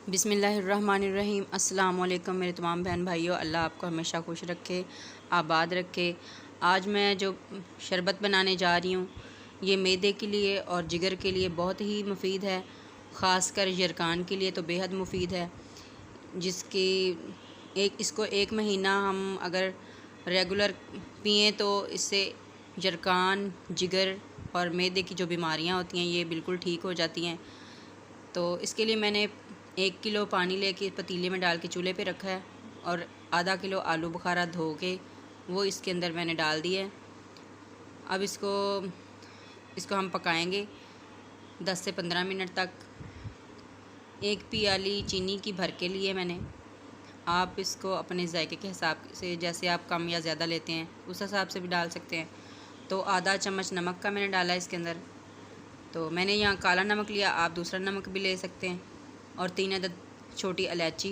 बिस्मिल्लाहिर्रहमानिर्रहीम। अस्सलाम वालेकुम मेरे तमाम बहन भाइयों, अल्लाह आपको हमेशा खुश रखे, आबाद रखे। आज मैं जो शरबत बनाने जा रही हूँ ये मैदे के लिए और जिगर के लिए बहुत ही मुफीद है, ख़ासकर यरकान के लिए तो बेहद मुफीद है। जिसकी इसको 1 महीना हम अगर रेगुलर पिएँ तो इससे यरकान, जिगर और मैदे की जो बीमारियाँ होती हैं ये बिल्कुल ठीक हो जाती हैं। तो इसके लिए मैंने 1 किलो पानी लेके पतीले में डाल के चूल्हे पे रखा है और आधा किलो आलू बुखारा धो के वो इसके अंदर मैंने डाल दिया है। अब इसको हम पकाएंगे 10 से 15 मिनट तक। 1 प्याली चीनी की भर के लिए मैंने, आप इसको अपने जायके के हिसाब से, जैसे आप कम या ज़्यादा लेते हैं उस हिसाब से भी डाल सकते हैं। तो आधा चम्मच नमक का मैंने डाला है इसके अंदर। तो मैंने यहाँ काला नमक लिया, आप दूसरा नमक भी ले सकते हैं। और 3 अदद छोटी इलायची,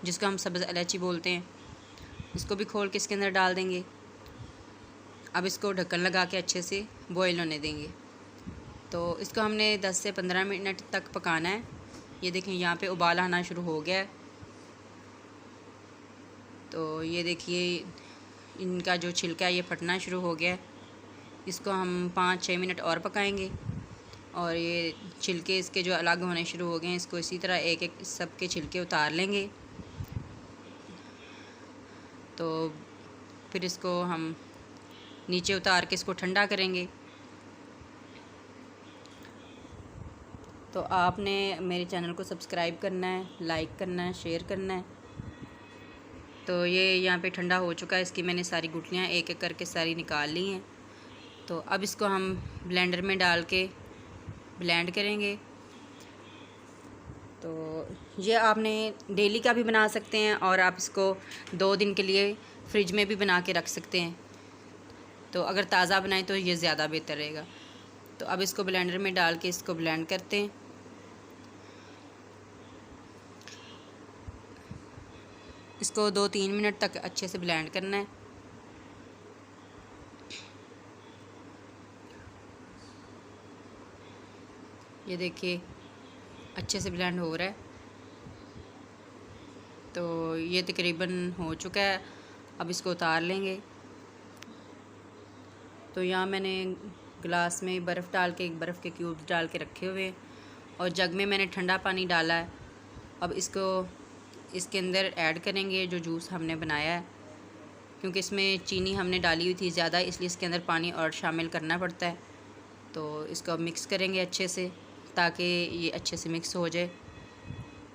जिसको हम सब्ज़ इलायची बोलते हैं, इसको भी खोल के इसके अंदर डाल देंगे। अब इसको ढक्कन लगा के अच्छे से बॉईल होने देंगे। तो इसको हमने 10 से 15 मिनट तक पकाना है। ये देखें यहाँ पे उबाल आना शुरू हो गया है। तो ये देखिए इनका जो छिलका है ये फटना शुरू हो गया है। इसको हम 5-6 मिनट और पकाएंगे और ये छिलके इसके जो अलग होने शुरू हो गए हैं, इसको इसी तरह एक एक सब के छिलके उतार लेंगे। तो फिर इसको हम नीचे उतार के इसको ठंडा करेंगे। तो आपने मेरे चैनल को सब्सक्राइब करना है, लाइक करना है, शेयर करना है। तो ये यहाँ पे ठंडा हो चुका है। इसकी मैंने सारी गुठलियाँ एक एक करके सारी निकाल ली हैं। तो अब इसको हम ब्लेंडर में डाल के ब्लेंड करेंगे। तो ये आपने डेली का भी बना सकते हैं और आप इसको 2 दिन के लिए फ्रिज में भी बना के रख सकते हैं। तो अगर ताज़ा बनाएं तो ये ज़्यादा बेहतर रहेगा। तो अब इसको ब्लेंडर में डाल के इसको ब्लेंड करते हैं। इसको 2-3 मिनट तक अच्छे से ब्लेंड करना है। ये देखिए अच्छे से ब्लेंड हो रहा है। तो ये तकरीबन हो चुका है। अब इसको उतार लेंगे। तो यहाँ मैंने गिलास में बर्फ़ डाल के, बर्फ़ के क्यूब्स डाल के रखे हुए हैं और जग में मैंने ठंडा पानी डाला है। अब इसको इसके अंदर ऐड करेंगे जो जूस हमने बनाया है, क्योंकि इसमें चीनी हमने डाली हुई थी ज़्यादा, इसलिए इसके अंदर पानी और शामिल करना पड़ता है। तो इसको अब मिक्स करेंगे अच्छे से ताकि ये अच्छे से मिक्स हो जाए,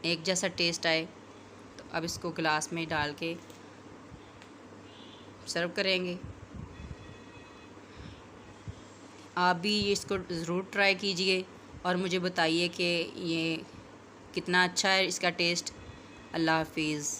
एक जैसा टेस्ट आए। तो अब इसको गिलास में डाल के सर्व करेंगे। आप भी इसको ज़रूर ट्राई कीजिए और मुझे बताइए कि ये कितना अच्छा है इसका टेस्ट। अल्लाह हाफिज़।